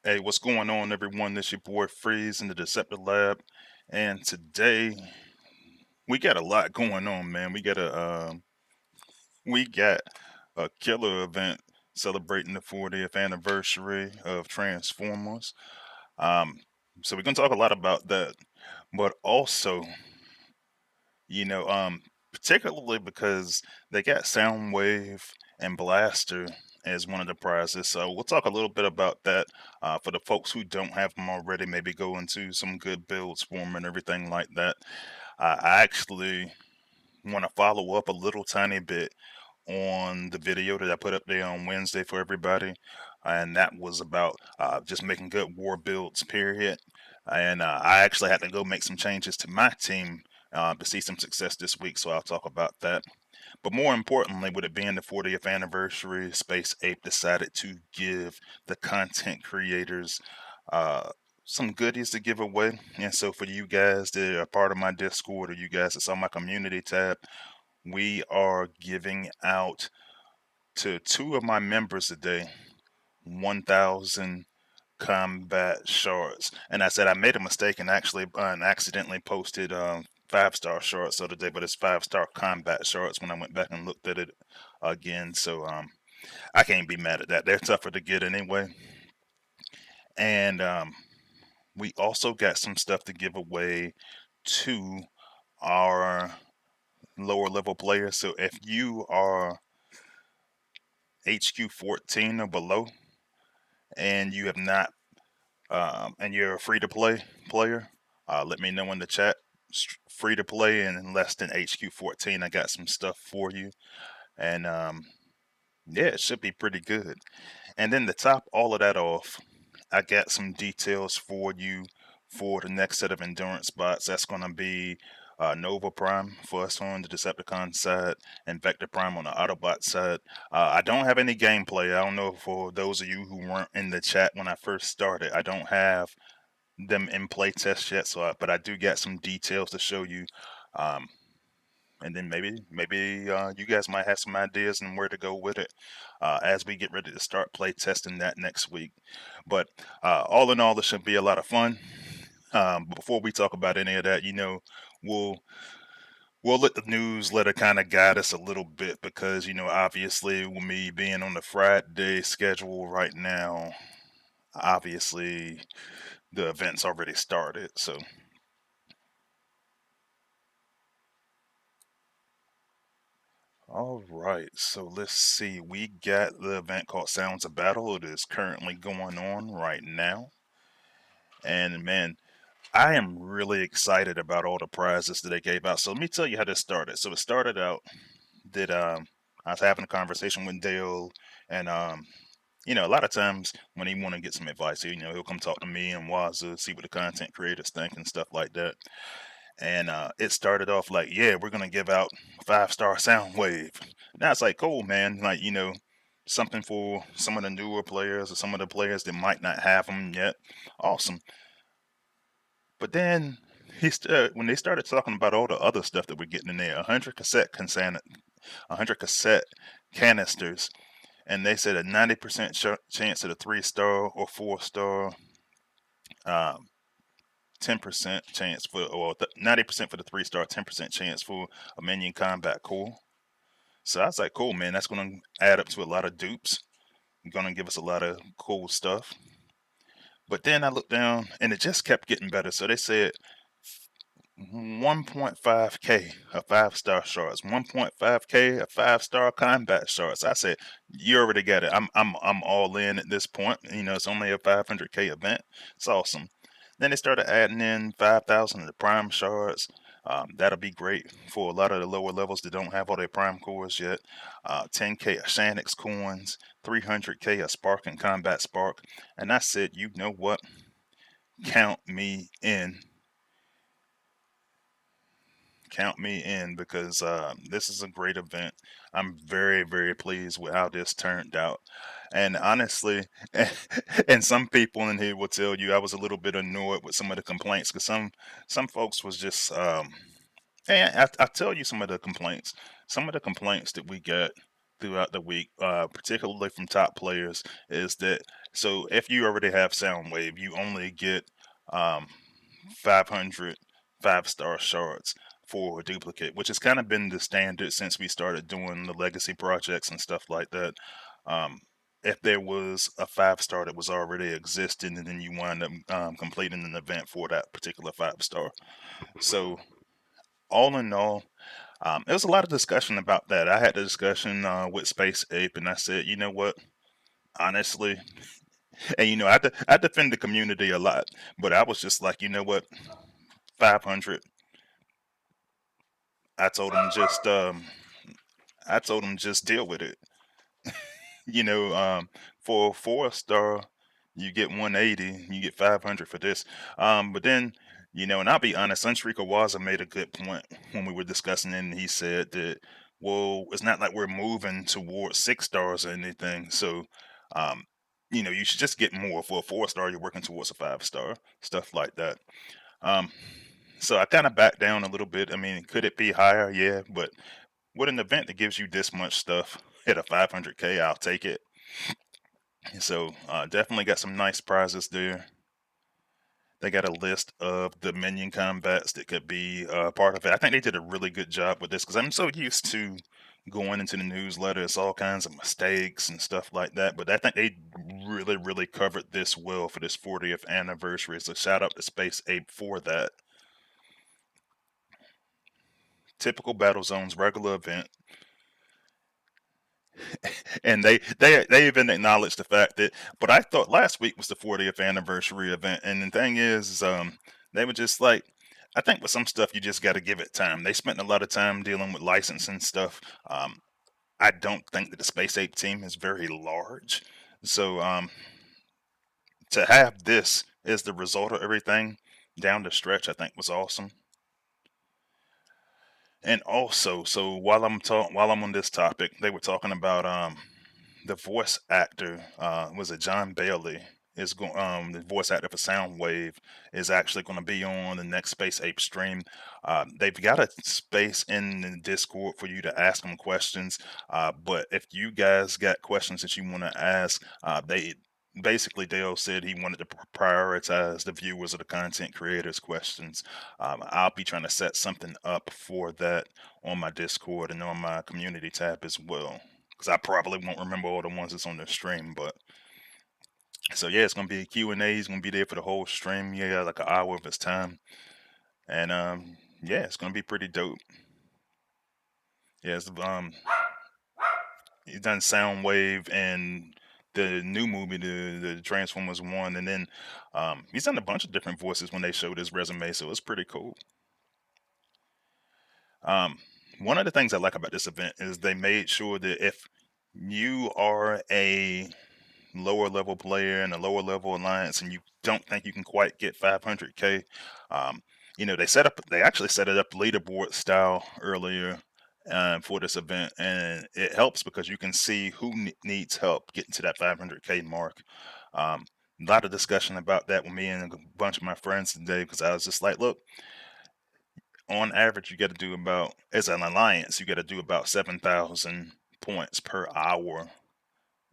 Hey, what's going on, everyone? This your boy Freeze in the Deceptilab, and today we got a lot going on, man. We got a killer event celebrating the 40th anniversary of Transformers. Um, so we're gonna talk a lot about that, but also, you know, um, particularly because they got Soundwave and Blaster as one of the prizes. So we'll talk a little bit about that for the folks who don't have them already. Maybe go into some good builds for them and everything like that. I actually want to follow up a little tiny bit on the video that I put up there on Wednesday for everybody, and that was about just making good war builds, period. And I actually had to go make some changes to my team to see some success this week, so I'll talk about that. But more importantly, with it being the 40th anniversary, Space Ape decided to give the content creators uh, some goodies to give away. And so for you guys that are part of my Discord or you guys that's on my community tab, we are giving out to two of my members today 1,000 combat shards. And I said I made a mistake and actually accidentally posted 5-star shards the other day, but it's 5-star combat shards when I went back and looked at it again. So I can't be mad at that. They're tougher to get anyway. And we also got some stuff to give away to our lower level players. So if you are HQ 14 or below and you have not and you're a free to play player, let me know in the chat. Free to play and less than HQ 14. I got some stuff for you, and yeah, it should be pretty good. And then to top all of that off, I got some details for you for the next set of endurance bots. That's going to be Nova Prime for us on the Decepticon side and Vector Prime on the Autobot side. I don't have any gameplay. I don't know for those of you who weren't in the chat when I first started. I don't have them in play test yet, but I do get some details to show you. Um, and then maybe you guys might have some ideas and where to go with it as we get ready to start play testing that next week. But all in all, this should be a lot of fun. Before we talk about any of that, we'll we'll let the newsletter kind of guide us a little bit because obviously with me being on the Friday schedule right now, obviously the event's already started. So all right, so let's see. We got the event called Sounds of Battle. It is currently going on right now. And man, I am really excited about all the prizes that they gave out. So let me tell you how this started. So it started out that I was having a conversation with Dale, and a lot of times when he want to get some advice, he'll come talk to me and Wazza, see what the content creators think and stuff like that. And it started off like, yeah, we're gonna give out 5-star Soundwave. Now it's like, cool, man. Like, something for some of the newer players or some of the players that might not have them yet. Awesome. But then when they started talking about all the other stuff that we're getting in there, 100 cassette canisters, and they said a 90% chance at a 3-star or 4-star. Um, 10% chance for, or 90% for the 3-star, 10% chance for a minion combat core. So I was like, cool, man, that's going to add up to a lot of dupes. Going to give us a lot of cool stuff. But then I looked down and it just kept getting better. So they said 1.5K a 5-star shards, 1.5K a 5-star combat shards. I said, you already got it. I'm all in at this point. It's only a 500K event. It's awesome. Then they started adding in 5,000 of the prime shards. That'll be great for a lot of the lower levels that don't have all their prime cores yet. 10K of Shanix coins, 300K of Spark and Combat Spark. And I said, you know what? Count me in. Count me in because this is a great event. I'm very, very pleased with how this turned out. And honestly, and some people in here will tell you I was a little bit annoyed with some of the complaints because some folks was just hey, I tell you some of the complaints. Some of the complaints that we got throughout the week, particularly from top players, is that So if you already have Soundwave, you only get 500 5-star shards for a duplicate, which has kind of been the standard since we started doing the legacy projects and stuff like that. Um, if there was a 5-star that was already existing, and then you wind up completing an event for that particular 5-star. So all in all, there was a lot of discussion about that. I had the discussion with Space Ape, and I said, you know what? Honestly, and I defend the community a lot, but I was just like, you know what? 500. I told him just deal with it. you know, for a 4-star, you get 180, you get 500 for this. But then, and I'll be honest, Sunstreak Waza made a good point when we were discussing it, and he said that, well, it's not like we're moving towards 6 stars or anything. So, um, you should just get more. For a 4-star, you're working towards a 5-star, stuff like that. Um, so I kind of backed down a little bit. I mean, could it be higher? Yeah, but with an event that gives you this much stuff at a 500K, I'll take it. So definitely got some nice prizes there. They got a list of the minion combats that could be part of it. I think they did a really good job with this because I'm so used to going into the newsletter. It's all kinds of mistakes and stuff like that. But I think they really, really covered this well for this 40th anniversary. So shout out to Space Ape for that. Typical Battle Zones regular event. And they even acknowledged the fact that, but I thought last week was the 40th anniversary event, and the thing is, they were just like, I think with some stuff you just got to give it time. They spent a lot of time dealing with licensing stuff. I don't think that the Space Ape team is very large, so to have this as the result of everything down the stretch, I think was awesome. And also, so while I'm on this topic, they were talking about the voice actor, was it John Bailey, is going the voice actor for Soundwave is actually going to be on the next Space Ape stream. They've got a space in the Discord for you to ask them questions. But if you guys got questions that you want to ask, they basically Dale said he wanted to prioritize the viewers or the content creators questions. I'll be trying to set something up for that on my Discord and on my community tab as well, because I probably won't remember all the ones that's on the stream. But so yeah, it's gonna be a Q&A. He's gonna be there for the whole stream. Yeah, like an hour of his time, and yeah, it's gonna be pretty dope. Yeah, he's done Soundwave and the new movie, the Transformers One, and then he's done a bunch of different voices when they showed his resume, so it's pretty cool. Um, one of the things I like about this event is they made sure that if you are a lower level player in a lower level alliance and you don't think you can quite get 500K, um, they actually set it up leaderboard style earlier for this event, and it helps because you can see who needs help getting to that 500K mark. A lot of discussion about that with me and a bunch of my friends today, because I was just like, look, on average, you got to do about, as an alliance, you got to do about 7,000 points per hour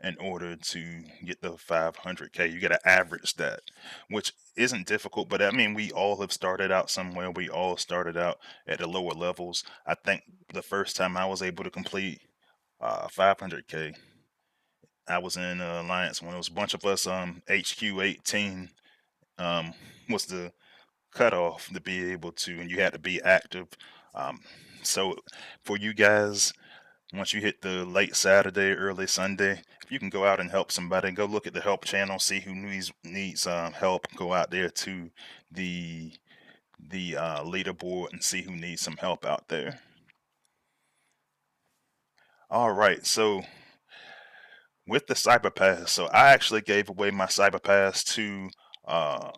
in order to get the 500K. You got to average that, which isn't difficult, but I mean, we all have started out somewhere. We all started out at the lower levels. I think the first time I was able to complete 500K, I was in Alliance when it was a bunch of us. HQ 18 was the cutoff to be able to, and you had to be active. Um, so for you guys, once you hit the late Saturday, early Sunday, if you can go out and help somebody, go look at the help channel, see who needs help. Go out there to the leaderboard and see who needs some help out there. All right, so with the cyber pass, so I actually gave away my cyber pass to. I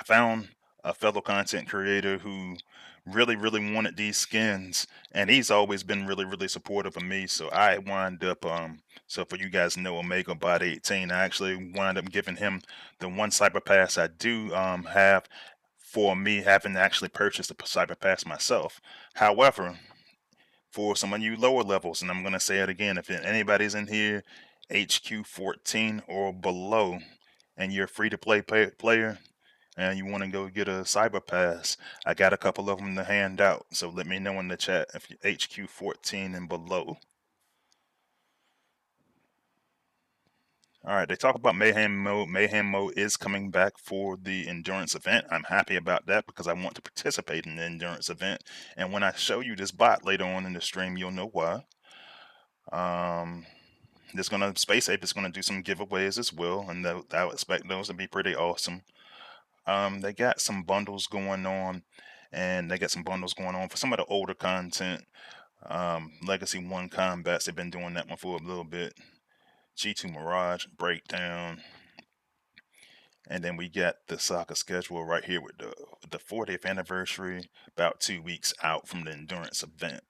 found a fellow content creator who really, really wanted these skins, and he's always been really, really supportive of me. So I wind up, so for you guys know, Omega Bot 18, I actually wind up giving him the one cyber pass I do have for me having to actually purchase the cyber pass myself. However, for some of you lower levels, and I'm going to say it again, if anybody's in here HQ 14 or below, and you're a free-to-play player, and you want to go get a cyber pass, I got a couple of them to hand out. So let me know in the chat if you're HQ 14 and below. All right, they talk about Mayhem Mode. Mayhem Mode is coming back for the Endurance event. I'm happy about that because I want to participate in the Endurance event. And when I show you this bot later on in the stream, you'll know why. Space Ape is gonna do some giveaways as well, and I would expect those to be pretty awesome. They got some bundles going on, and they got some bundles going on for some of the older content. Legacy 1 Combats, they've been doing that one for a little bit. G2 Mirage Breakdown. And then we got the soccer schedule right here with the 40th anniversary, about 2 weeks out from the Endurance event.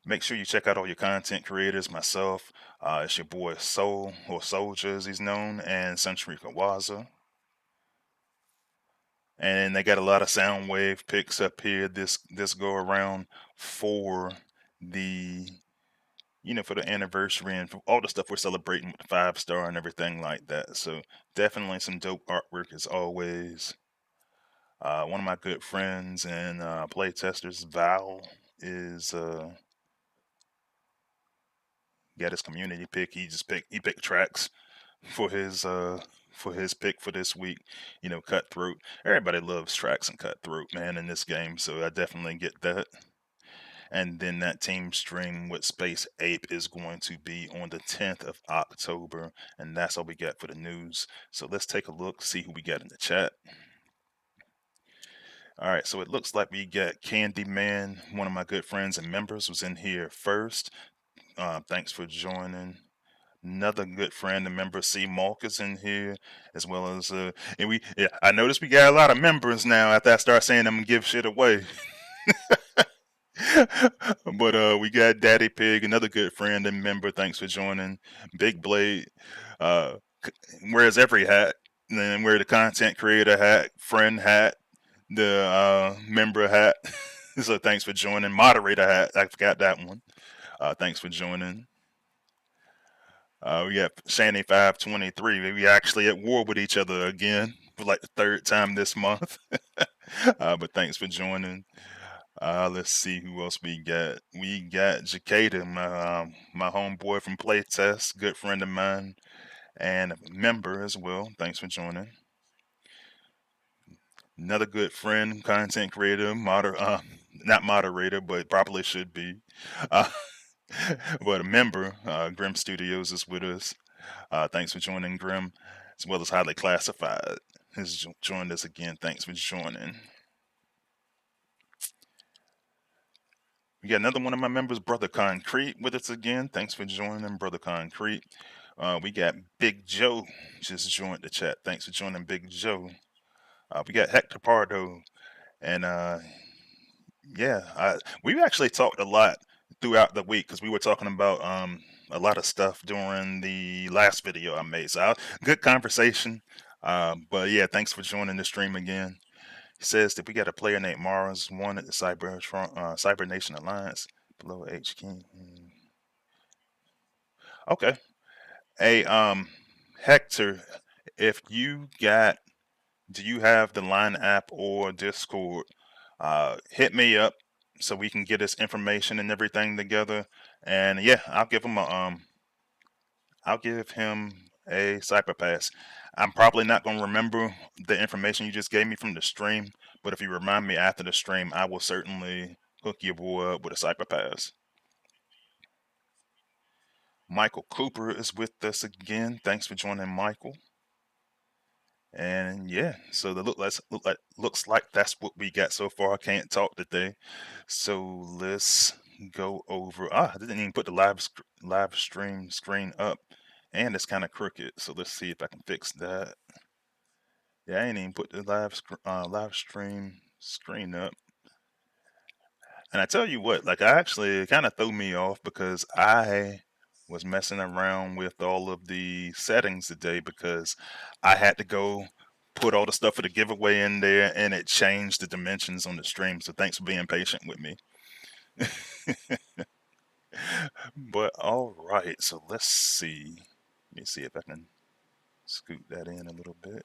Make sure you check out all your content creators, myself. It's your boy Soul, or Soldier as he's known, and Century Kawaza. And they got a lot of Soundwave picks up here this go around for the for the anniversary and for all the stuff we're celebrating with the 5-star and everything like that. So definitely some dope artwork as always. One of my good friends and playtesters, Val, is got his community pick. He picked tracks for his pick for this week. Cutthroat. Everybody loves tracks and Cutthroat, man, in this game. So I definitely get that. And then that team stream with Space Ape is going to be on the 10th of October. And that's all we got for the news. So let's take a look, see who we got in the chat. All right, so it looks like we got Candyman, one of my good friends and members, was in here first. Thanks for joining. Another good friend and member, C. Malk, is in here, as well as I noticed we got a lot of members now after I start saying I'm gonna give shit away. But we got Daddy Pig, another good friend and member. Thanks for joining. Big Blade wears every hat. And then wear the content creator hat, friend hat, the member hat. So thanks for joining. Moderator hat. I forgot that one. Thanks for joining. We got Shanny 523. We actually at war with each other again for like the 3rd time this month. But thanks for joining. Let's see who else we got. We got Jacada, my homeboy from Playtest, good friend of mine, and a member as well. Thanks for joining. Another good friend, content creator, not moderator, but probably should be. But a member, Grim Studios is with us. Thanks for joining, Grim, as well as Highly Classified has joined us again. Thanks for joining. We got another one of my members, Brother Concrete, with us again. Thanks for joining, Brother Concrete. We got Big Joe just joined the chat. Thanks for joining, Big Joe. We got Hector Pardo, and we've actually talked a lot throughout the week because we were talking about a lot of stuff during the last video I made. So good conversation. But yeah, thanks for joining the stream again. He says that we got a player named Mars, one at the Cyber Nation Alliance below H King. Okay. Hey, Hector, if you got, do you have the Line app or Discord? Hit me up so we can get this information and everything together. And yeah, I'll give him a cyber pass. I'm probably not going to remember the information you just gave me from the stream, but if you remind me after the stream, I will certainly hook your boy up with a cyber pass. Michael Cooper is with us again. Thanks for joining, Michael. And yeah, so looks like that's what we got so far. I can't talk today, so let's go over. I didn't even put the live stream screen up, and it's kind of crooked. So let's see if I can fix that. Yeah, I ain't even put the live stream screen up. And I tell you what, like I actually it kind of threw me off because I was messing around with all of the settings today because I had to go put all the stuff for the giveaway in there and it changed the dimensions on the stream. So thanks for being patient with me. But all right, so let's see. Let me see if I can scoot that in a little bit.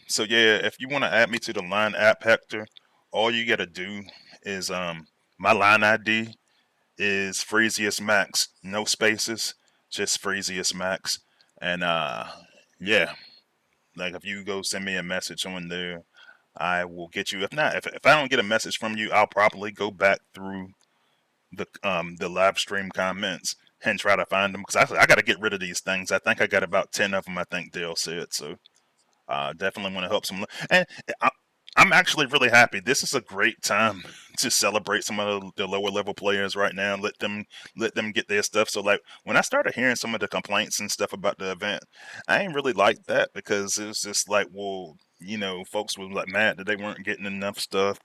So yeah, if you want to add me to the line app, Hector, all you gotta do is my line ID is Freeziest Max, no spaces, just Freeziest Max, and yeah, like if you go send me a message on there, I will get you. If not, if I don't get a message from you, I'll probably go back through the live stream comments and try to find them because I got to get rid of these things. I think I got about 10 of them. I think Dale said so. Definitely want to help some. And I, I'm actually really happy. This is a great time to celebrate some of the lower level players right now. Let them get their stuff. So like when I started hearing some of the complaints and stuff about the event, I ain't really like that because it was just like, well, folks were like mad that they weren't getting enough stuff.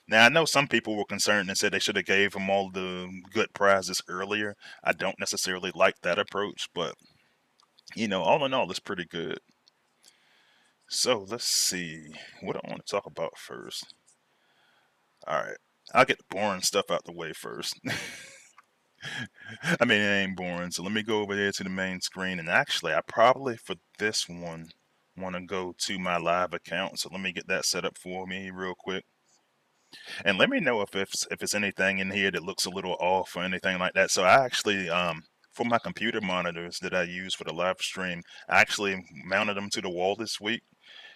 Now I know some people were concerned and said they should have gave them all the good prizes earlier. I don't necessarily like that approach, but all in all, it's pretty good. So let's see. What do I want to talk about first? All right. I'll get the boring stuff out the way first. I mean, it ain't boring. So let me go over there to the main screen. And actually, I probably for this one want to go to my live account. So let me get that set up for me real quick. And let me know if it's anything in here that looks a little off or anything like that. So I actually for my computer monitors that I use for the live stream, I actually mounted them to the wall this week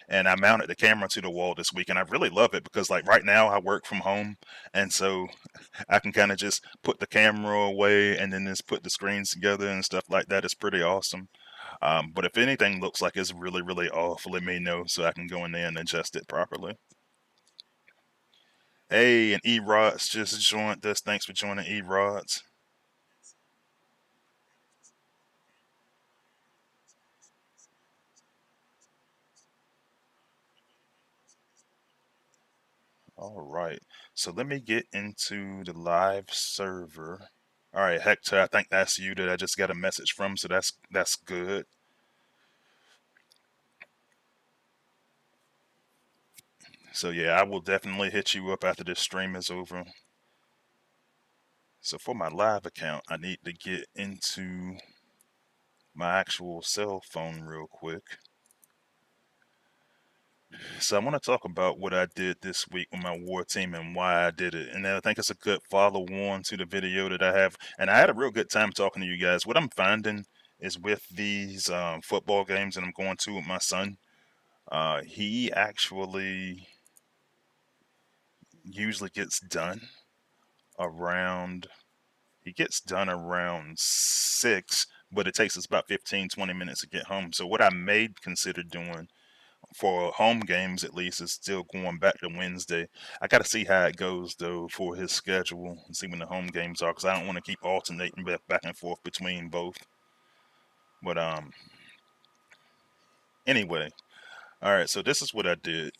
and I mounted the camera to the wall this week, and I really love it because like right now I work from home, and so I can kind of just put the camera away and then just put the screens together and stuff like that. It's pretty awesome. But if anything looks like it's really really off, let me know so I can go in there and adjust it properly. Hey, and E-Rods just joined us. Thanks for joining, E-Rods. All right, so let me get into the live server. All right, Hector, I think that's you that I just got a message from, so that's good. So yeah, I will definitely hit you up after this stream is over. So for my live account, I need to get into my actual cell phone real quick. So I want to talk about what I did this week with my war team and why I did it. And I think it's a good follow on to the video that I have. And I had a real good time talking to you guys. What I'm finding is with these football games that I'm going to with my son, he actually usually gets done around he gets done around 6, but it takes us about 15, 20 minutes to get home. So what I may consider doing for home games at least is still going back to Wednesday. I got to see how it goes though for his schedule and see when the home games are because I don't want to keep alternating back and forth between both. But anyway, all right. So this is what I did.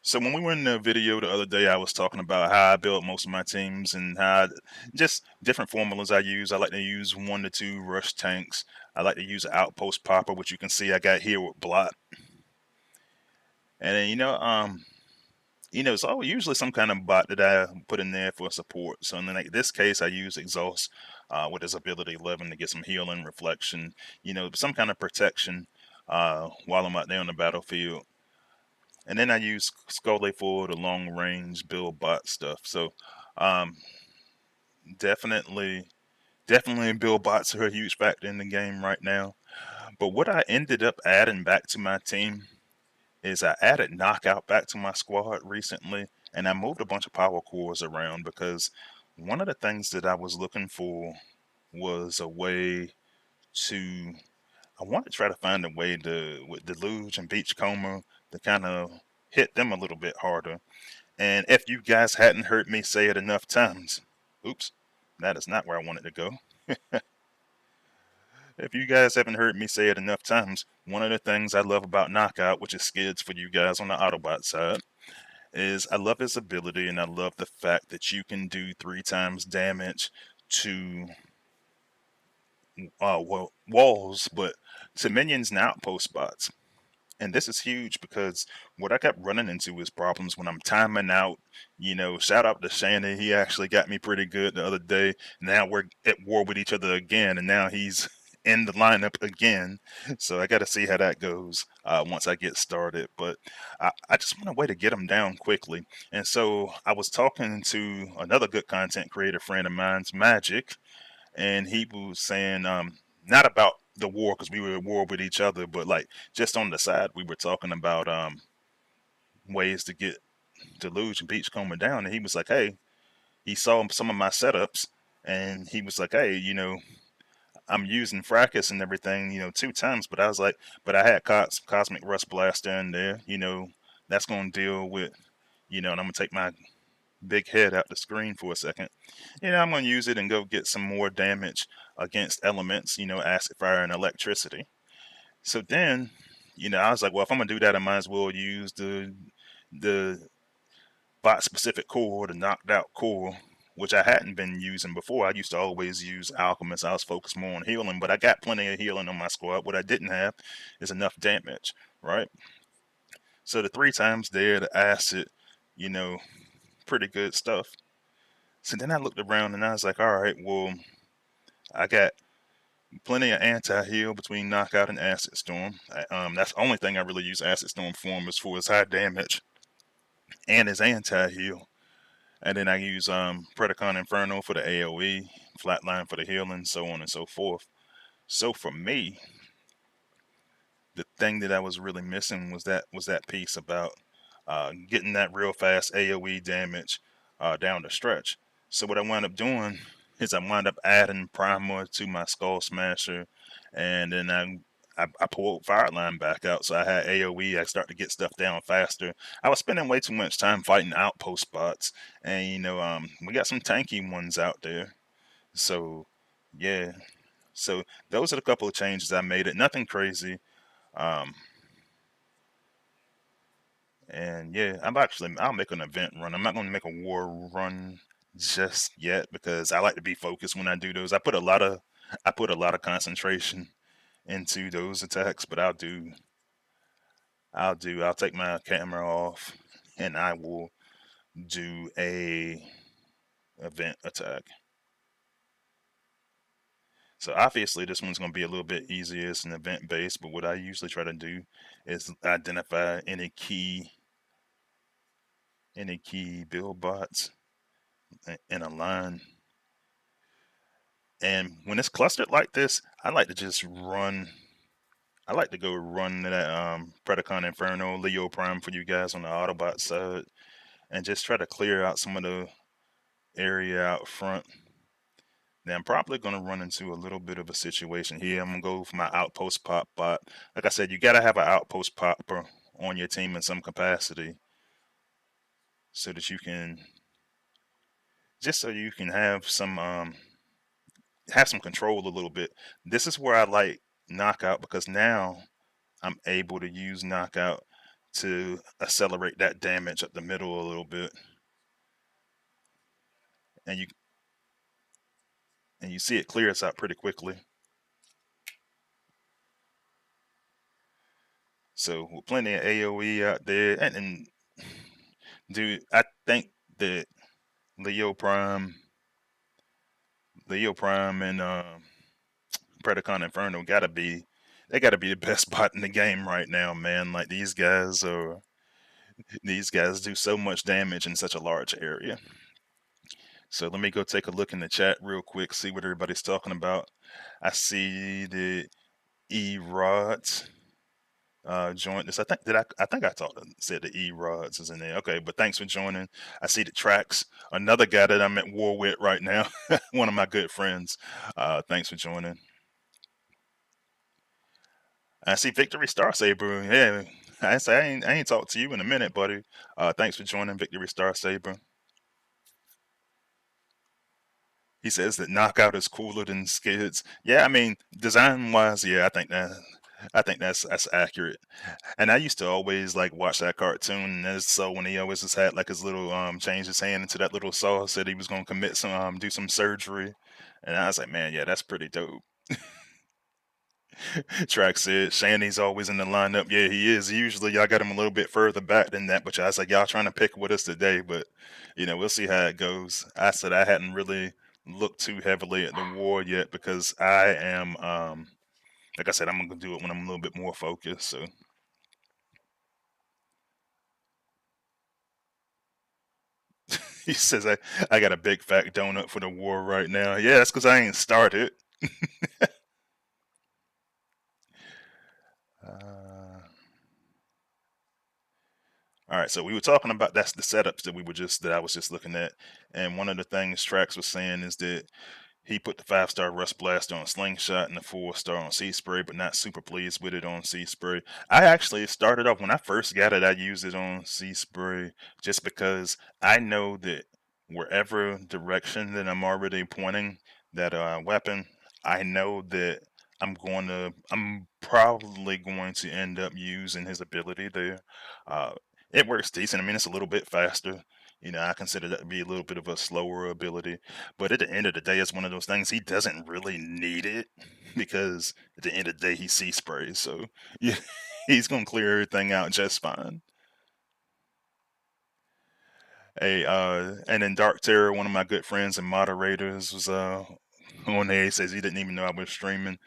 So when we were in the video the other day, I was talking about how I built most of my teams and just different formulas I use. I like to use 1 to 2 rush tanks. I like to use an outpost popper, which you can see I got here with blot. And then it's all usually some kind of bot that I put in there for support. So in like this case, I use exhaust with his ability 11 to get some healing, reflection, some kind of protection while I'm out there on the battlefield. And then I use Scully for the long range build bot stuff. So um, definitely, definitely build bots are a huge factor in the game right now. But what I ended up adding back to my team is I added knockout back to my squad recently, and I moved a bunch of power cores around because one of the things that I was looking for was a way to. I want to try to find a way to with Deluge and Beachcomber to kind of hit them a little bit harder. And if you guys hadn't heard me say it enough times, oops, that is not where I wanted to go. If you guys haven't heard me say it enough times, one of the things I love about Knockout, which is skids for you guys on the Autobot side, is I love his ability and I love the fact that you can do 3 times damage to walls, but to minions and outpost spots. And this is huge because what I kept running into is problems when I'm timing out. Shout out to Shannon. He actually got me pretty good the other day. Now we're at war with each other again, and now he's in the lineup again. So I got to see how that goes once I get started. But I just want a way to get him down quickly. And so I was talking to another good content creator friend of mine's, Magic, and he was saying not about the war because we were at war with each other, but like just on the side we were talking about ways to get Deluge and Beachcomber down, and he was like, hey, he saw some of my setups, and he was like, hey, I'm using Fracas and everything, 2 times, but I was like, but I had Cosmic Rust Blaster in there, that's going to deal with, and I'm going to take my big head out the screen for a second. I'm going to use it and go get some more damage against elements, acid, fire, and electricity. So then, I was like, well, if I'm going to do that, I might as well use the bot specific core, the knocked out core, which I hadn't been using before. I used to always use Alchemist. I was focused more on healing, but I got plenty of healing on my squad. What I didn't have is enough damage, right? So the 3 times there, the acid, you know, pretty good stuff. So then I looked around and I was like, all right, well, I got plenty of anti-heal between knockout and acid storm. That's the only thing I really use acid storm for is for his high damage and his anti-heal. And then I use Predacon Inferno for the AoE, Flatline for the healing, so on and so forth. So for me, the thing that I was really missing was that piece about getting that real fast AoE damage down the stretch. So what I wound up doing is I wound up adding Primer to my Skull Smasher, and then I pulled Fireline back out, so I had AoE. I started to get stuff down faster. I was spending way too much time fighting outpost bots, and we got some tanky ones out there. So yeah, so those are the couple of changes I made. It nothing crazy. Um, and yeah, I'll make an event run. I'm not going to make a war run just yet because I like to be focused when I do those. I put a lot of concentration into those attacks, but I'll take my camera off and I will do a event attack. So obviously this one's going to be a little bit easier. It's an event based, but what I usually try to do is identify any key build bots in a line. And when it's clustered like this, I like to just run. I like to go run that Predacon Inferno, Leo Prime for you guys on the Autobot side, and just try to clear out some of the area out front. Now I'm probably gonna run into a little bit of a situation here. I'm gonna go for my outpost pop bot. Like I said, you gotta have an outpost popper on your team in some capacity, so that you can have some control a little bit. This is where I like knockout because now I'm able to use knockout to accelerate that damage up the middle a little bit, and you see it clears out pretty quickly. So with plenty of AOE out there, and dude, I think that Leo Prime, Leo Prime, and Predacon Inferno they gotta be the best bot in the game right now, man. Like these guys do so much damage in such a large area. So let me go take a look in the chat real quick, see what everybody's talking about. I see the E-Rods joined us. I think I said the E-Rods is in there. Okay, but thanks for joining. I see the Tracks, another guy that I'm at war with right now, one of my good friends. Thanks for joining. I see Victory Star Saber. Yeah, I ain't talked to you in a minute, buddy. Thanks for joining, Victory Star Saber. He says that Knockout is cooler than Skids. Yeah, I mean, design wise, yeah, I think that's accurate. And I used to always like watch that cartoon, and so when he always just had like his little change his hand into that little saw, said he was gonna commit some do some surgery, and I was like, man, yeah, that's pretty dope. Track said Shanny's always in the lineup. Yeah, he is. Usually, I got him a little bit further back than that, but I was like, y'all trying to pick with us today, but we'll see how it goes. I said I hadn't really looked too heavily at the war yet because I am, like I said, I'm gonna do it when I'm a little bit more focused. So he says I got a big fat donut for the war right now. Yeah, that's because I ain't started. Uh, all right, so we were talking about that's the setups that I was just looking at, and one of the things Trax was saying is that he put the 5-star Rust Blaster on Slingshot and the 4-star on Sea Spray, but not super pleased with it on Sea Spray. I actually started off when I first got it. I used it on Sea Spray just because I know that wherever direction that I'm already pointing that weapon, I know that I'm probably going to end up using his ability there. Uh, it works decent. I mean, it's a little bit faster. I consider that to be a little bit of a slower ability, but at the end of the day, it's one of those things he doesn't really need it because at the end of the day, he sea sprays, so yeah, he's gonna clear everything out just fine. Hey, and then Dark Terror, one of my good friends and moderators, was on there. He says he didn't even know I was streaming.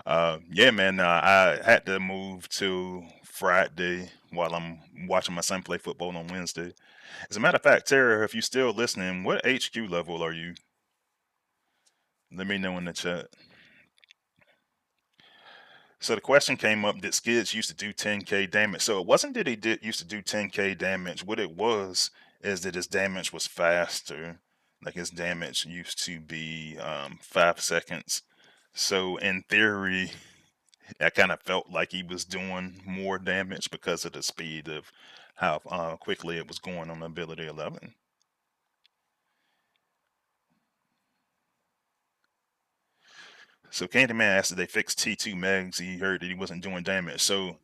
Yeah, man, I had to move to Friday while I'm watching my son play football on Wednesday. As a matter of fact, Terror, if you're still listening, what HQ level are you? Let me know in the chat. So the question came up that Skids used to do 10k damage. So it wasn't that he did used to do 10k damage. What it was is that his damage was faster. Like his damage used to be 5 seconds. So in theory, I kind of felt like he was doing more damage because of the speed of how quickly it was going on ability 11. So Candyman asked if they fixed T2 Megs. He heard that he wasn't doing damage. So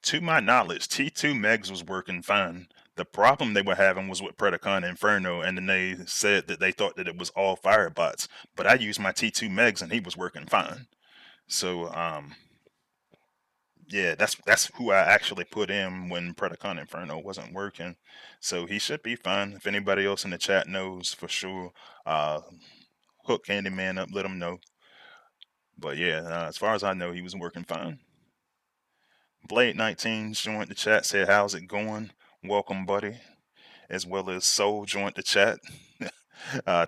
to my knowledge, T2 Megs was working fine. The problem they were having was with Predacon Inferno, and then they said that they thought that it was all Firebots. But I used my T2 Megs, and he was working fine. So, yeah, that's who I actually put in when Predacon Inferno wasn't working. So he should be fine. If anybody else in the chat knows for sure, uh, hook Candyman up, let him know. But yeah, as far as I know, he was working fine. Blade 19 joined the chat, said, "How's it going? Welcome, buddy." As well as Soul joined the chat.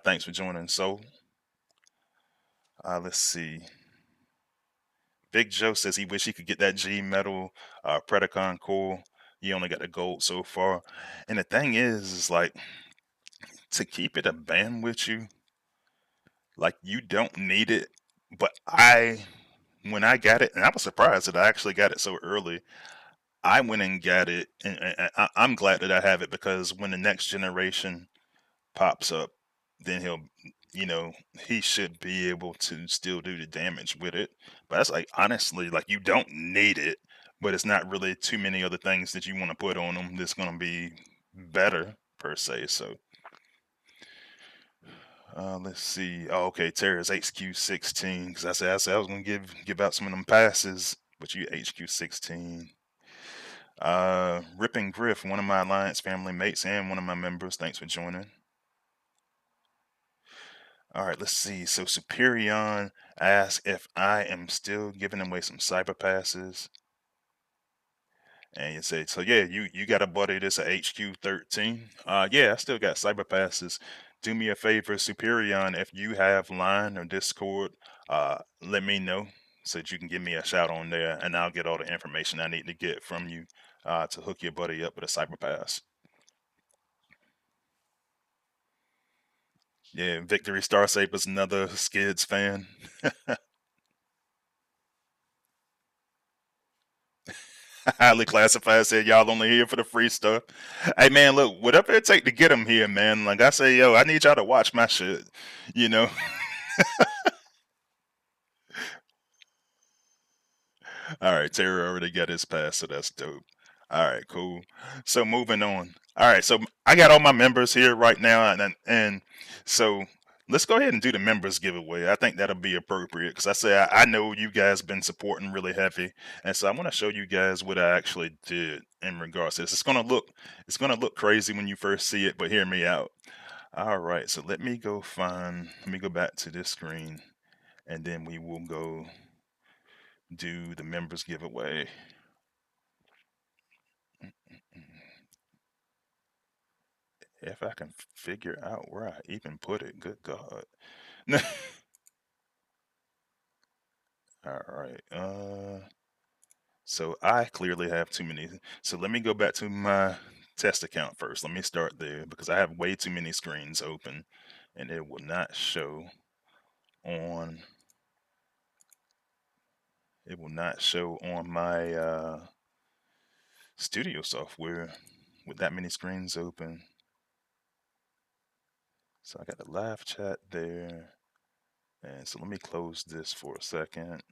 Thanks for joining, Soul. Let's see. Big Joe says he wish he could get that G Metal Predacon core. He only got the gold so far. And the thing is like to keep it a band with you, like you don't need it. But when I got it, and I was surprised that I actually got it so early. I went and got it, and I'm glad that I have it because when the next generation pops up, then he should be able to still do the damage with it. But that's like honestly, like you don't need it, but it's not really too many other things that you want to put on them that's gonna be better per se. So let's see. Oh, okay, Terra's HQ16 because I said I was gonna give out some of them passes, but you HQ16. Ripping Griff, one of my Alliance family mates and one of my members. Thanks for joining. All right, let's see. So Superion asks if I am still giving away some cyber passes. And you say, so yeah, you got a buddy that's a HQ13. Yeah, I still got cyber passes. Do me a favor, Superion, if you have Line or Discord, let me know so that you can give me a shout on there and I'll get all the information I need to get from you to hook your buddy up with a cyber pass. Yeah, Victory Star Saber's another Skids fan. Highly classified said y'all only here for the free stuff. Hey man, look, whatever it take to get them here, man. Like I say, yo, I need y'all to watch my shit. You know. All right, Terry already got his pass, so that's dope. All right, cool. So moving on. All right, so I got all my members here right now, and so let's go ahead and do the members giveaway. I think that'll be appropriate because I say I know you guys been supporting really heavy, and so I want to show you guys what I actually did in regards to this. It's gonna look crazy when you first see it, but hear me out. All right, so let me go back to this screen, and then we will go do the members giveaway. If I can figure out where I even put it, good God. All right. So I clearly have too many. So let me go back to my test account first. Let me start there because I have way too many screens open, and it will not show on. It will not show on my studio software with that many screens open. So I got the live chat there, and so let me close this for a second.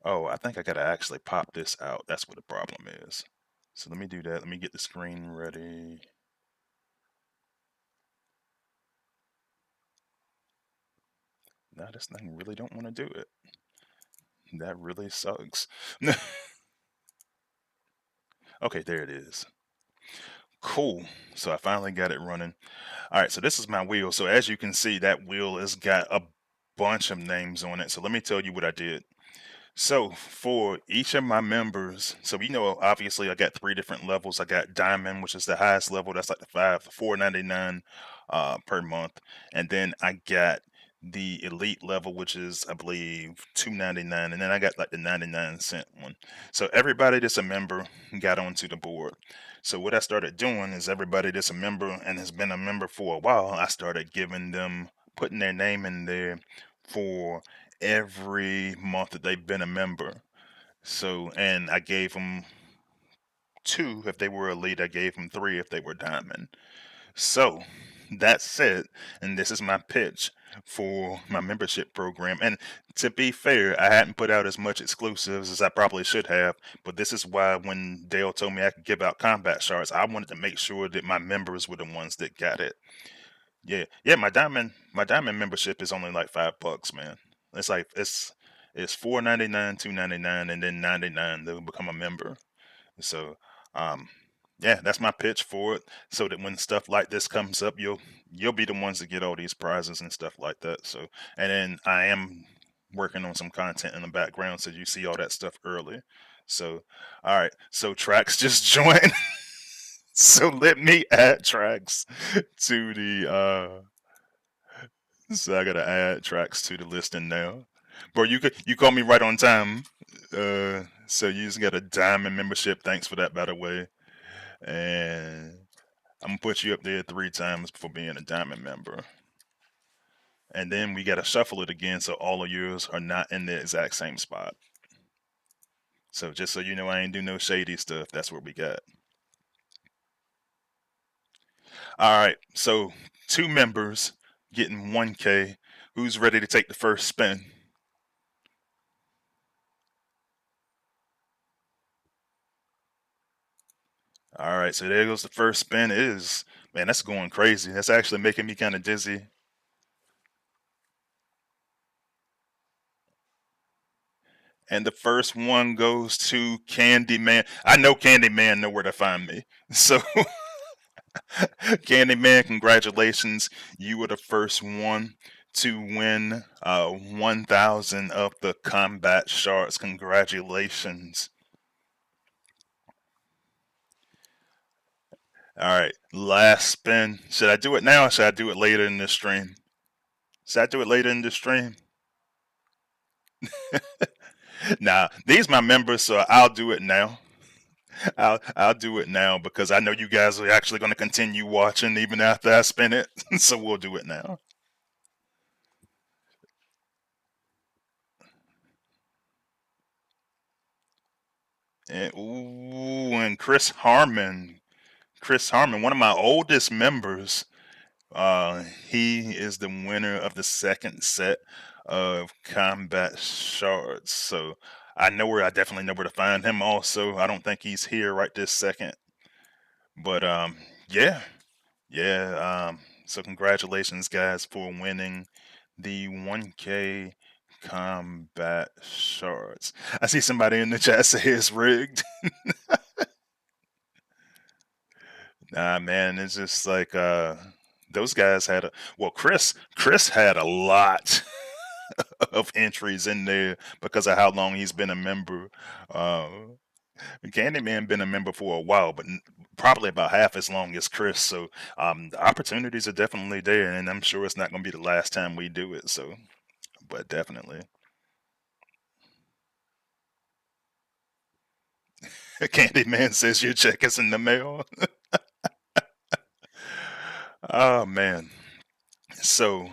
Oh, I think I gotta actually pop this out. That's what the problem is. So let me do that. Let me get the screen ready. Now this thing really don't want to do it. That really sucks. Okay, there it is. Cool. So I finally got it running. All right, so this is my wheel. So as you can see, that wheel has got a bunch of names on it. So let me tell you what I did. So for each of my members, so obviously I got three different levels. I got Diamond, which is the highest level. That's like the $4.99 per month, and then I got the Elite level, which is I believe $2.99, and then I got like the 99-cent one. So everybody that's a member got onto the board. So what I started doing is everybody that's a member and has been a member for a while, I started giving them putting their name in there for every month that they've been a member. So, and I gave them two if they were elite. I gave them three if they were diamond. So, that said, and this is my pitch for my membership program. And to be fair, I hadn't put out as much exclusives as I probably should have. But this is why when Dale told me I could give out combat shards, I wanted to make sure that my members were the ones that got it. Yeah. My diamond membership is only like $5, man. It's like it's $4.99, $2.99, and then 99 to become a member. So, um, yeah, that's my pitch for it. So that when stuff like this comes up, you'll be the ones that get all these prizes and stuff like that. So, and then I am working on some content in the background, so you see all that stuff early. So, all right. So Trax just joined. So let me add Trax to the so I gotta add Trax to the listing now. Bro, you called me right on time. So you just got a diamond membership. Thanks for that, by the way. And I'm gonna put you up there 3 times for being a diamond member. And then we gotta shuffle it again so all of yours are not in the exact same spot. So just so you know, I ain't do no shady stuff. That's what we got. All right. So 2 members getting 1K. Who's ready to take the first spin? All right, so there goes the first spin. It is, man, that's going crazy. That's actually making me kind of dizzy. And the first one goes to Candyman. I know Candyman know where to find me. So, Candyman, congratulations. You were the first one to win 1,000 of the combat shards. Congratulations. All right, last spin. Should I do it now or should I do it later in the stream? Should I do it later in the stream? Nah, these my members, so I'll do it now. I'll do it now because I know you guys are actually going to continue watching even after I spin it. So we'll do it now. And Chris Harmon, one of my oldest members. He is the winner of the second set of combat shards. So I know where I definitely know where to find him. Also, I don't think he's here right this second. But yeah, yeah. So congratulations, guys, for winning the 1K combat shards. I see somebody in the chat say it's rigged. Nah, man, it's just like those guys had a well, Chris had a lot of entries in there because of how long he's been a member. Uh, Candyman been a member for a while, but probably about half as long as Chris. So the opportunities are definitely there, and I'm sure it's not going to be the last time we do it. So, but definitely, Candyman says your check is in the mail. Oh man. So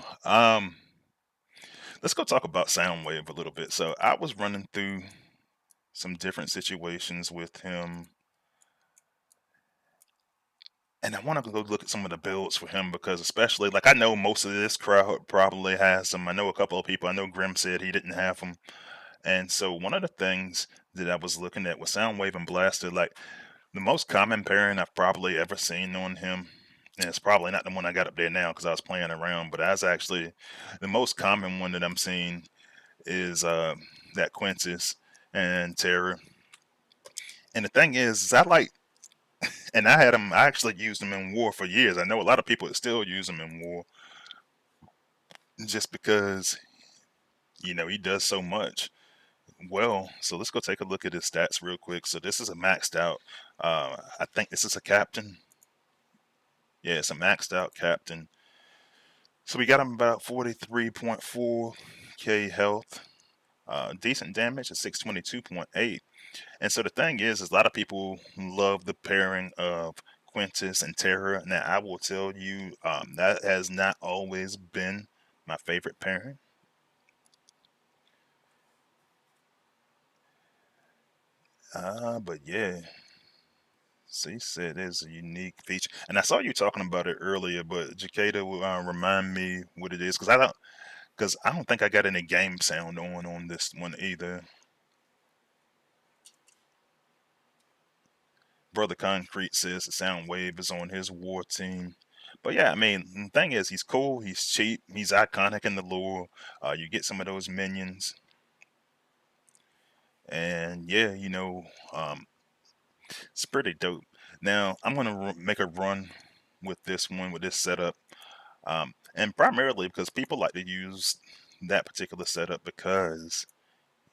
let's go talk about Soundwave a little bit. So I was running through some different situations with him, and I want to go look at some of the builds for him because, especially, like I know most of this crowd probably has them. I know a couple of people. I know Grim said he didn't have them, and so one of the things that I was looking at was Soundwave and Blaster. Like the most common pairing I've probably ever seen on him, and it's probably not the one I got up there now because I was playing around, but that's actually the most common one that I'm seeing is that Quintus and Terror. And the thing is I like, and I had him. I actually used him in war for years. I know a lot of people that still use him in war, just because he does so much. Well, so let's go take a look at his stats real quick. So this is a maxed out. I think this is a captain. Yeah, it's a maxed out captain. So we got him about 43.4k health. Decent damage at 622.8. And so the thing is a lot of people love the pairing of Quintus and Terra. Now, I will tell you, that has not always been my favorite pairing. But yeah, so you said there's a unique feature, and I saw you talking about it earlier. But Jacada will remind me what it is because I don't think I got any game sound on this one either. Brother Concrete says the Soundwave is on his war team. But yeah, I mean, the thing is, he's cool, he's cheap, he's iconic in the lore. You get some of those minions, and yeah, it's pretty dope. Now, I'm gonna make a run with this one, with this setup, and primarily because people like to use that particular setup because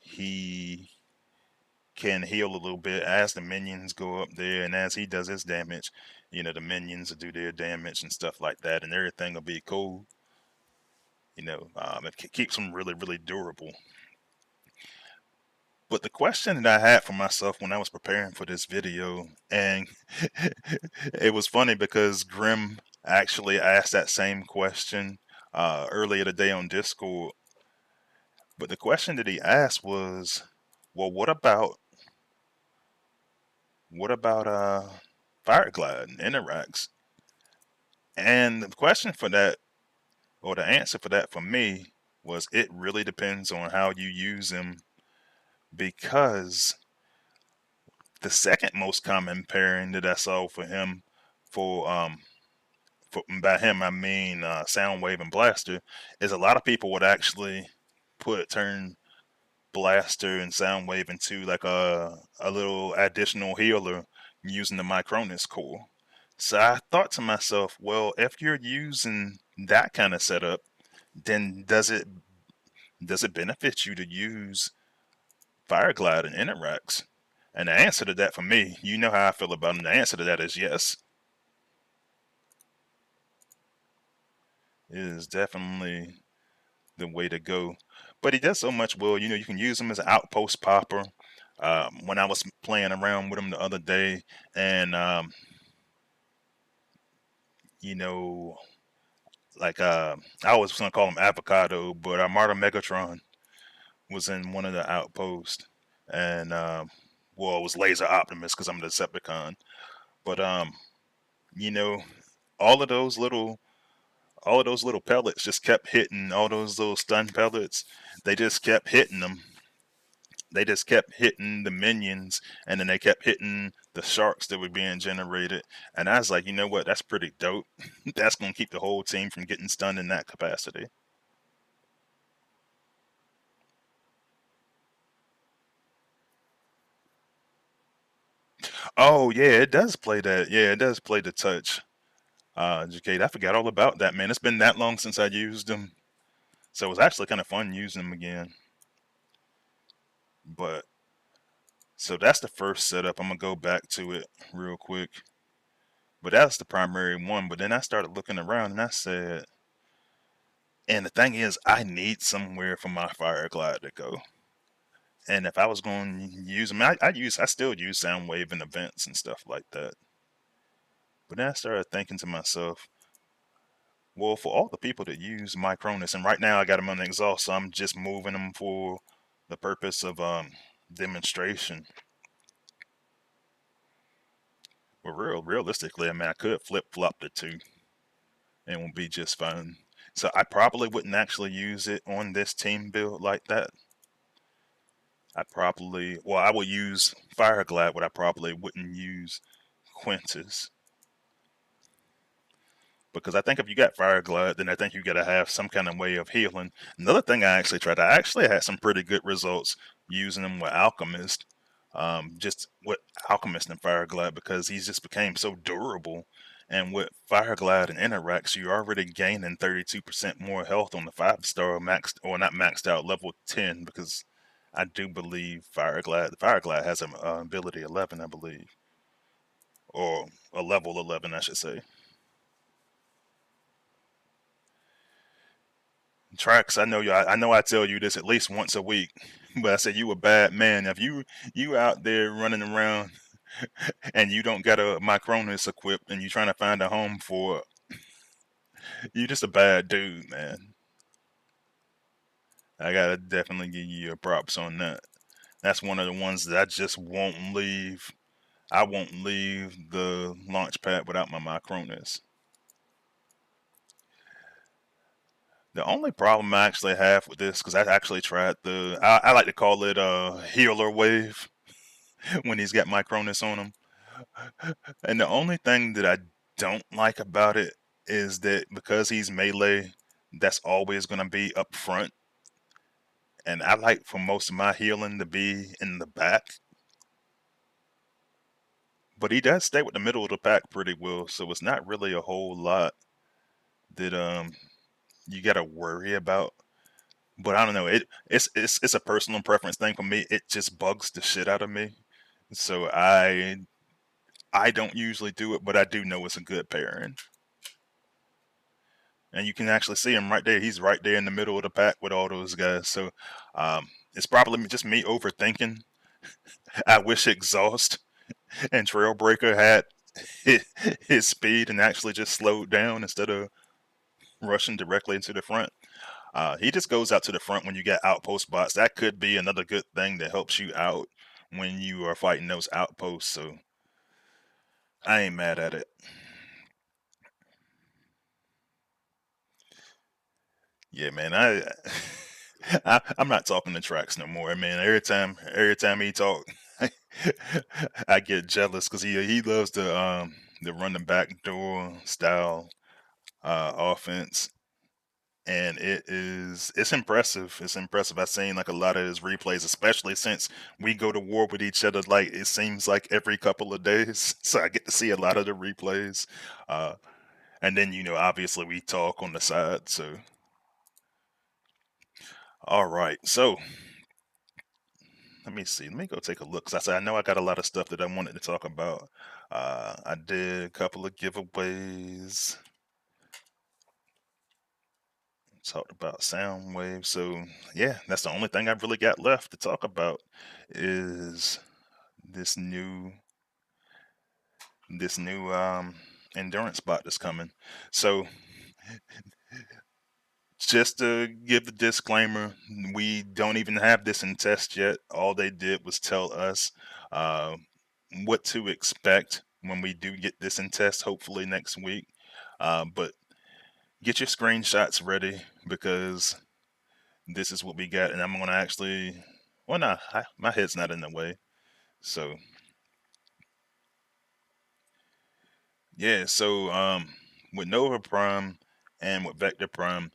he can heal a little bit as the minions go up there, and as he does his damage, the minions will do their damage and stuff like that, and everything will be cool. It keeps them really, really durable. But the question that I had for myself when I was preparing for this video, and it was funny because Grim actually asked that same question earlier today on Discord. But the question that he asked was, well, what about Fireglide and Interax? And the question for that, or the answer for that for me, was it really depends on how you use them, because the second most common pairing that I saw for him, for by him I mean Soundwave and Blaster, is a lot of people would actually turn Blaster and Soundwave into like a little additional healer using the Micronus core. So I thought to myself, well, if you're using that kind of setup, then does it benefit you to use Fireglide and Interax? And the answer to that for me, you know how I feel about them. The answer to that is yes. It is definitely the way to go. But he does so much well. You can use him as an outpost popper. When I was playing around with him the other day, and you know, like I was gonna call him Avocado, but Marta Megatron was in one of the outposts, and well, it was Laser Optimus because I'm the Decepticon. But you know, all of those little all of those little pellets just kept hitting. All those little stun pellets, they just kept hitting them. they just kept hitting the minions, and then they kept hitting the sharks that were being generated. And I was like, you know what? That's pretty dope. That's gonna keep the whole team from getting stunned in that capacity. Oh yeah, it does play that. Yeah, it does play the touch. Jacade, I forgot all about that, man. It's been that long since I used them, so it was actually kind of fun using them again. But so that's the first setup. I'm gonna go back to it real quick. But that's the primary one. But then I started looking around and I said, and the thing is, I need somewhere for my fire glide to go. And if I was going to use them, I still use Soundwave in events and stuff like that. But then I started thinking to myself, well, for all the people that use Micronus, and right now I got them on the exhaust, so I'm just moving them for the purpose of demonstration. But realistically, I mean, I could flip flop the two, and it would be just fine. So I probably wouldn't actually use it on this team build like that. I would use Fireglide, but I probably wouldn't use Quintus. Because I think if you got Fire Glide, then I think you got to have some kind of way of healing. Another thing I actually tried, I actually had some pretty good results using them with Alchemist, just with Alchemist and Fire Glide because he's just became so durable. And with Fire Glide and Interact, you're already gaining 32% more health on the 5-star maxed, or not maxed out, level 10, because I do believe Fire Glide has an ability 11, I believe, or a level 11, I should say. Tracks, I know you. I know I tell you this at least once a week, but I said you a bad man. If you out there running around and you don't got a Micronus equipped and you trying to find a home for it, you just a bad dude, man. I gotta definitely give you your props on that. That's one of the ones that I just won't leave. I won't leave the launch pad without my Micronus. The only problem I actually have with this, because I actually tried I like to call it a healer wave when he's got Micronus on him. And the only thing that I don't like about it is that because he's melee, that's always going to be up front. And I like for most of my healing to be in the back. But he does stay with the middle of the pack pretty well, so it's not really a whole lot that you got to worry about. But I don't know. It's a personal preference thing for me. It just bugs the shit out of me. So I don't usually do it, but I do know it's a good pairing. And you can actually see him right there. He's right there in the middle of the pack with all those guys. So it's probably just me overthinking. I wish Exhaust and Trailbreaker had his speed and actually just slowed down instead of rushing directly into the front. He just goes out to the front when you get outpost bots. That could be another good thing that helps you out when you are fighting those outposts. So I ain't mad at it. Yeah, man. I'm not talking to tracks no more, man. Every time he talk, I get jealous because he loves the run the back door style offense, and it's impressive. It's impressive. I've seen like a lot of his replays, especially since we go to war with each other. Like it seems like every couple of days, so I get to see a lot of the replays. Uh, and then obviously we talk on the side. So all right, so let me see. Let me go take a look. Cause I said I know I got a lot of stuff that I wanted to talk about. I did a couple of giveaways. Talked about Soundwave. So yeah, that's the only thing I've really got left to talk about is this new this new endurance bot that's coming. So just to give the disclaimer, we don't even have this in test yet. All they did was tell us uh, what to expect when we do get this in test, hopefully next week. But get your screenshots ready because this is what we got, and I'm going to actually Well, nah, my head's not in the way. So yeah, so with Nova Prime and with Vector Prime,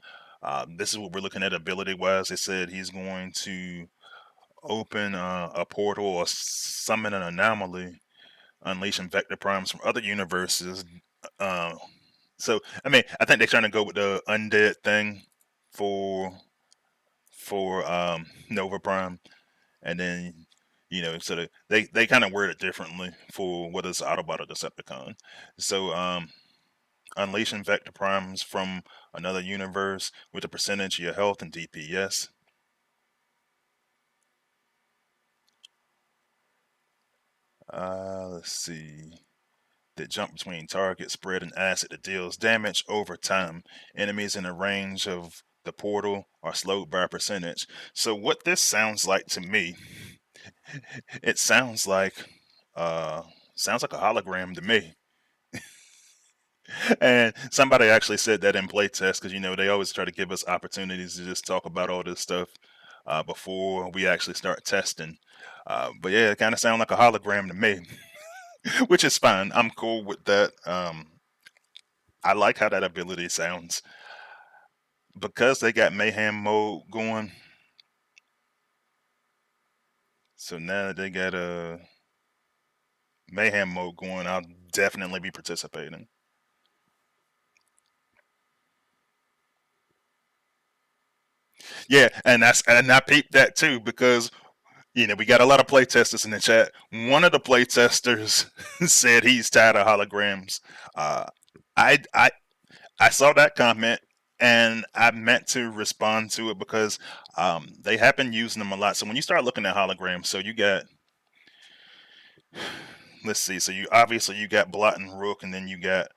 this is what we're looking at ability wise. They said he's going to open a portal or summon an anomaly, unleashing Vector Primes from other universes. Uh, so I mean, I think they're trying to go with the undead thing for Nova Prime, and then so they kind of word it differently for whether it's Autobot or Decepticon. So unleashing Vector Primes from another universe with a percentage of your health and DPS. Let's see. That jump between targets, spread an acid that deals damage over time. Enemies in the range of the portal are slowed by a percentage. So what this sounds like to me, it uh sounds like a hologram to me. And somebody actually said that in playtest because they always try to give us opportunities to just talk about all this stuff before we actually start testing. But yeah, it kind of sounds like a hologram to me, which is fine. I'm cool with that. I like how that ability sounds because they got mayhem mode going. So now that they got a mayhem mode going, I'll definitely be participating. Yeah, and I peeped that too because we got a lot of playtesters in the chat. One of the playtesters said he's tired of holograms. Uh, I I I saw that comment and I meant to respond to it because they have been using them a lot. So when you start looking at holograms, so you got let's see, so you got Blot and Rook, and then you got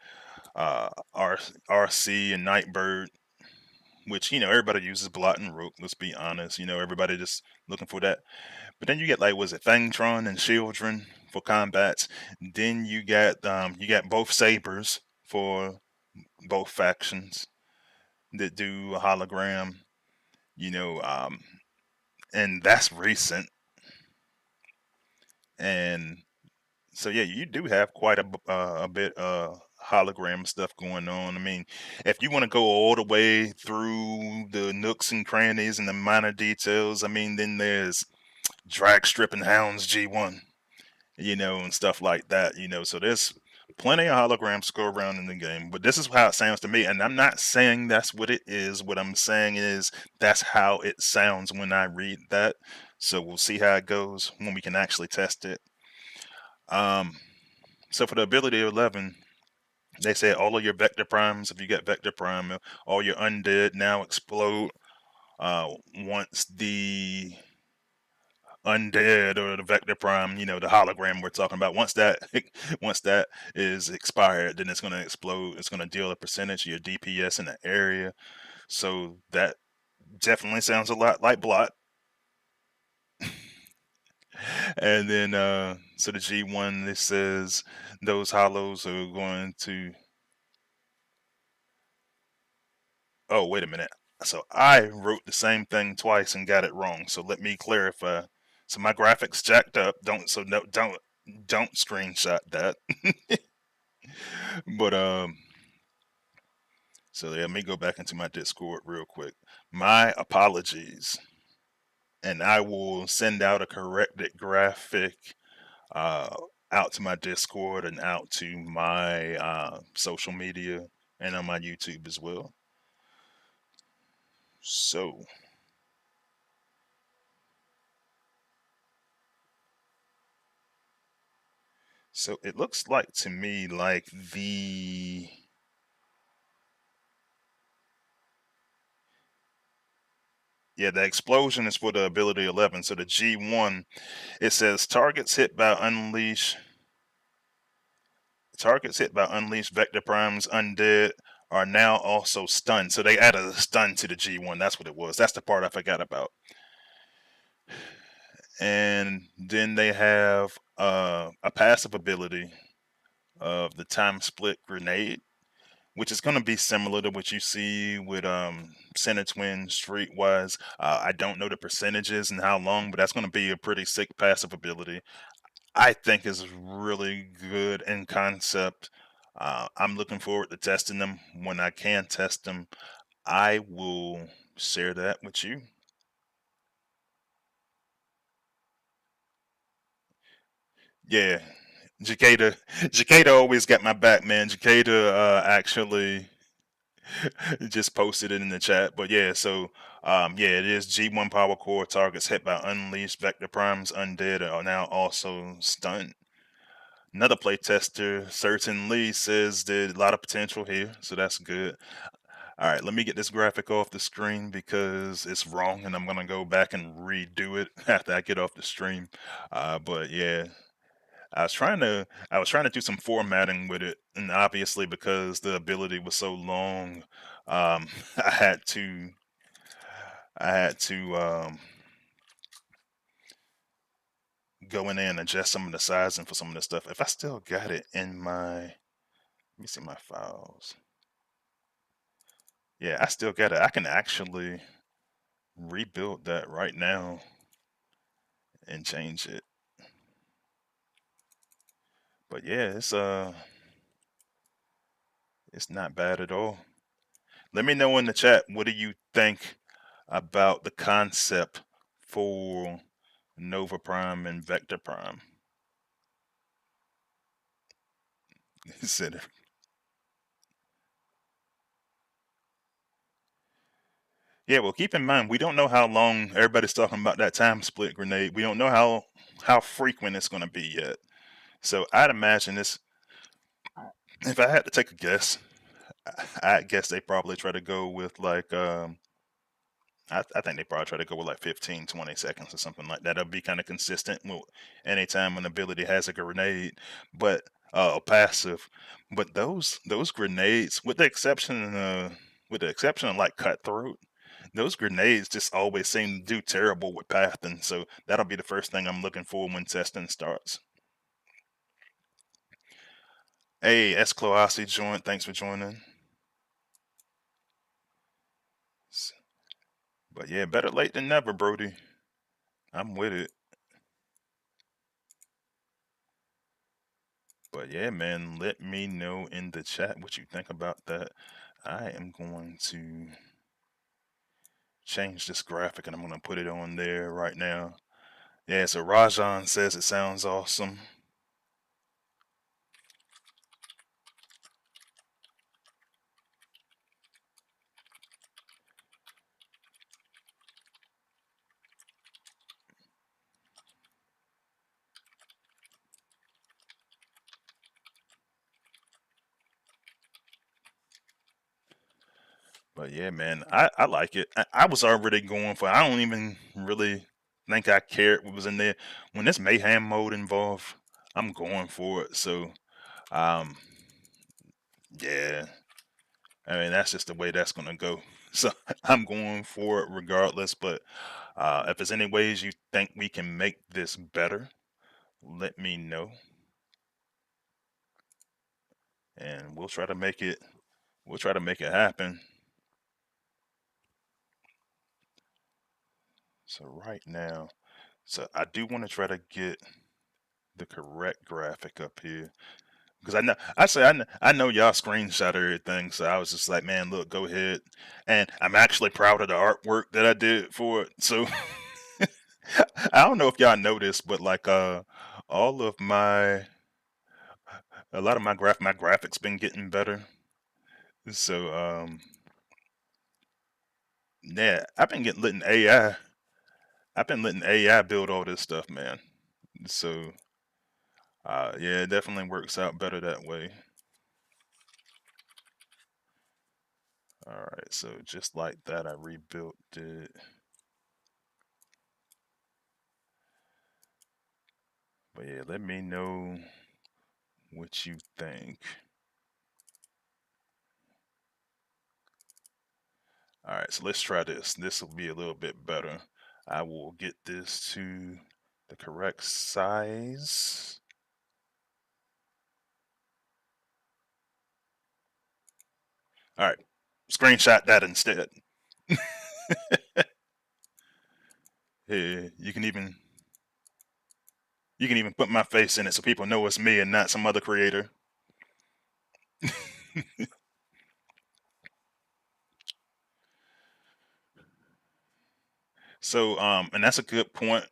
RC and Nightbird, which everybody uses Blot and Rook. Let's be honest, everybody just looking for that. But then you get like was it Fangtron and Children for combats. Then you got both sabers for both factions that do a hologram. You know, um, and that's recent. And so yeah, you do have quite a bit hologram stuff going on. I mean, if you want to go all the way through the nooks and crannies and the minor details, I mean, then there's drag stripping hounds G1. And stuff like that, So there's plenty of holograms to go around in the game, but this is how it sounds to me. And I'm not saying that's what it is. What I'm saying is that's how it sounds when I read that. So we'll see how it goes when we can actually test it. Um, so for the ability 11, they said all of your vector primes, if you get vector prime, all your undead now explode once the undead or the vector prime, the hologram we're talking about. Once that once that is expired, then it's going to explode. It's going to deal a percentage of your DPS in the area. So that definitely sounds a lot like Blot. And then so the G1, this says those hollows are going to oh, wait a minute. So I wrote the same thing twice and got it wrong. So let me clarify. So my graphics jacked up. Don't screenshot that. But so let me go back into my Discord real quick. My apologies, and I will send out a corrected graphic uh, out to my Discord and out to my social media and on my YouTube as well. So, so it looks like to me like the explosion is for the ability 11. So the G1, it says targets hit by unleashed vector primes undead are now also stunned. So they added a stun to the G1. That's what it was. That's the part I forgot about. And then they have a passive ability of the time split grenade. which is going to be similar to what you see with Center Twin Streetwise. I don't know the percentages and how long, but that's going to be a pretty sick passive ability. I think is really good in concept. I'm looking forward to testing them. When I can test them, I will share that with you. Yeah, Jacada always got my back, man. Jacada actually just posted it in the chat. But yeah, so yeah, it is G1 power core. Targets hit by unleashed vector primes undead are now also stunned. Another playtester certainly says there's a lot of potential here, so that's good. All right, let me get this graphic off the screen because it's wrong, and I'm gonna go back and redo it after I get off the stream. But yeah, I was trying to do some formatting with it, and obviously because the ability was so long, um, I had to I had to go in there and adjust some of the sizing for some of the stuff. If I still got it in my, let me see my files. Yeah, I still got it. I can actually rebuild that right now and change it. But yeah, it's not bad at all. Let me know in the chat, what do you think about the concept for Nova Prime and Vector Prime? He said, yeah, well, keep in mind, we don't know how long everybody's talking about that time split grenade. We don't know how frequent it's going to be yet. So I'd imagine this, if I had to take a guess, I'd guess they probably try to go with like I think they probably try to go with like 15, 20 seconds or something like that. It'll be kind of consistent with anytime an ability has a grenade, but a passive. But those grenades, with the exception of like cutthroat, those grenades just always seem to do terrible with pathing. So that'll be the first thing I'm looking for when testing starts. Hey, S. Cloasi joined. Thanks for joining. But yeah, better late than never, Brody. I'm with it. But yeah, man, let me know in the chat what you think about that. I am going to change this graphic and I'm going to put it on there right now. Yeah, so Rajan says it sounds awesome. But yeah, man, I like it. I was already going for, I don't even really think I cared what was in there. When this mayhem mode involved, I'm going for it. So, um, yeah, I mean, that's just the way that's going to go. So I'm going for it regardless. But if there's any ways you think we can make this better, let me know. And we'll try to make it, happen. So right now, so I do want to try to get the correct graphic up here. Because I know y'all screenshot everything, so I was just like, man, look, go ahead. And I'm actually proud of the artwork that I did for it. So I don't know if y'all noticed, but like all of my a lot of my graphics been getting better. So yeah, I've been letting AI build all this stuff, man. So yeah, it definitely works out better that way. All right, so just like that, I rebuilt it. But yeah, let me know what you think. All right, so let's try this. This will be a little bit better. I will get this to the correct size. All right, screenshot that instead. Yeah, you can even put my face in it so people know it's me and not some other creator. So, and that's a good point.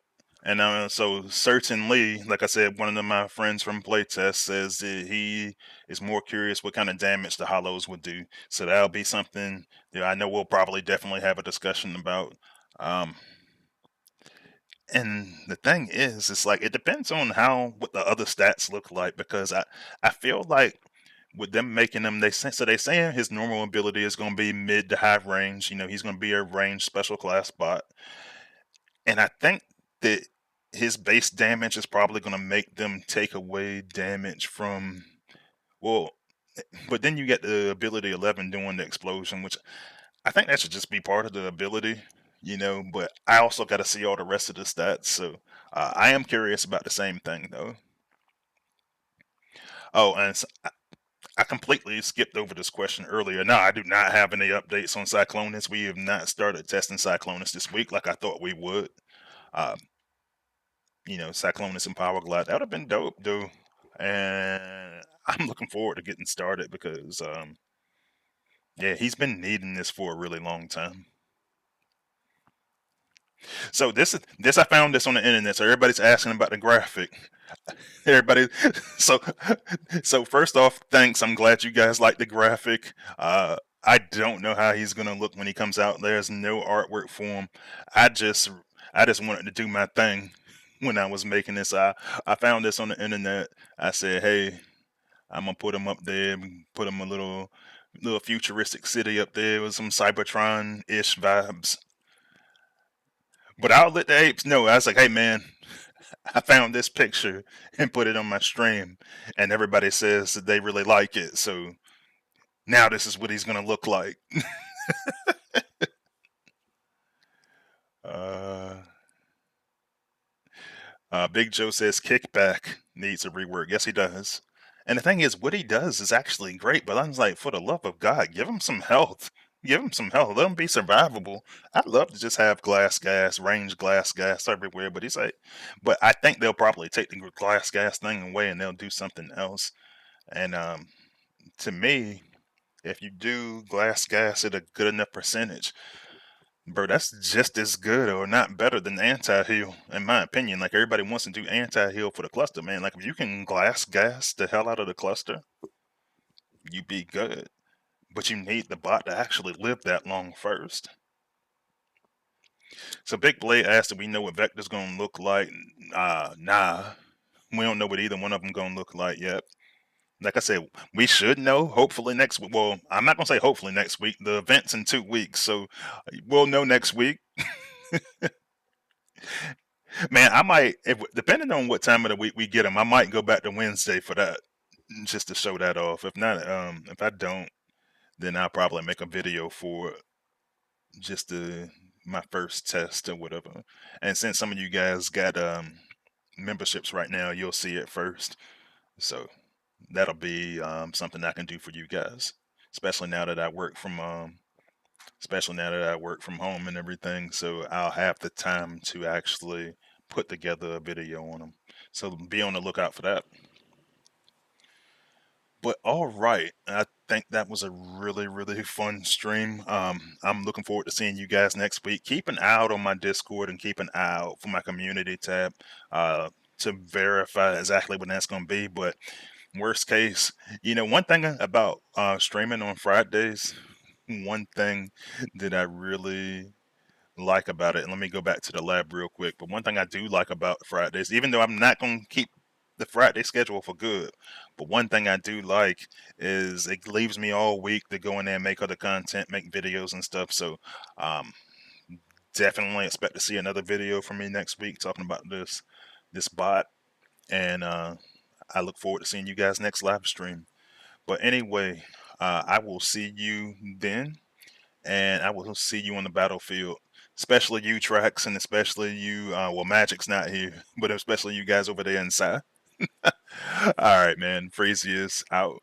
And so certainly, like I said, one of my friends from playtest says that he is more curious what kind of damage the hollows would do. So that'll be something that I know we'll probably definitely have a discussion about. Um, and the thing is, it's like it depends on what the other stats look like because I feel like with them making them so they saying his normal ability is going to be mid to high range. You know, he's going to be a range special class bot. And I think that his base damage is probably going to make them take away damage from, well, but then you get the ability 11 doing the explosion, which I think that should just be part of the ability, you know, but I also got to see all the rest of the stats. So I am curious about the same thing, though. Oh, and I completely skipped over this question earlier. No, I do not have any updates on Cyclonus. We have not started testing Cyclonus this week like I thought we would. Uh, you know, Cyclonus and Power Glide. That would have been dope, though. And I'm looking forward to getting started because, yeah, he's been needing this for a really long time. So this I found this on the internet. So everybody's asking about the graphic. Everybody, so so first off, thanks. I'm glad you guys like the graphic. I don't know how he's gonna look when he comes out. There's no artwork for him. I just I just wanted to do my thing when I was making this. I found this on the internet. I said, hey, I'm gonna put him up there, put him a little futuristic city up there with some Cybertron ish vibes. But I'll let the apes know. I was like, hey man, I found this picture and put it on my stream, and everybody says that they really like it. So now this is what he's gonna look like. uh, Big Joe says Kickback needs a rework. Yes, he does. And the thing is, what he does is actually great. But I was like, for the love of God, give him some health. Give him some health. Let him be survivable. I'd love to just have glass gas, range glass gas everywhere. But he's like, but I think they'll probably take the glass gas thing away and they'll do something else. And to me, if you do glass gas at a good enough percentage, bro, that's just as good or not better than anti-heal, in my opinion. Like everybody wants to do anti-heal for the cluster, man. Like if you can glass gas the hell out of the cluster, you be good. But you need the bot to actually live that long first. So Big Blade asked if we know what Vector's gonna look like. Nah. We don't know what either one of them gonna look like yet. Like I said, we should know. Hopefully next week. Well, I'm not gonna say hopefully next week. The event's in 2 weeks, so we'll know next week. Man, I might, if, depending on what time of the week we get them, I might go back to Wednesday for that, just to show that off. If not, if I don't, then I'll probably make a video for just my first test or whatever. And since some of you guys got memberships right now, you'll see it first. So that'll be something I can do for you guys, especially now that I work from home and everything. So I'll have the time to actually put together a video on them. So be on the lookout for that. But all right, I think that was a really, really fun stream. I'm looking forward to seeing you guys next week. Keep an eye out on my Discord and keep an eye out for my community tab to verify exactly what that's going to be. But worst case, you know, one thing about streaming on Fridays, one thing that I really like about it, and let me go back to the lab real quick. But one thing I do like about Fridays, even though I'm not going to keep the Friday schedule for good, but one thing I do like is it leaves me all week to go in there and make other content, make videos and stuff. So um, definitely expect to see another video from me next week talking about this bot, and I look forward to seeing you guys next live stream. But anyway, I will see you then, and I will see you on the battlefield. Especially you, Trax, and especially you. Well, Magic's not here, but especially you guys over there inside. All right, man. Freezy is out.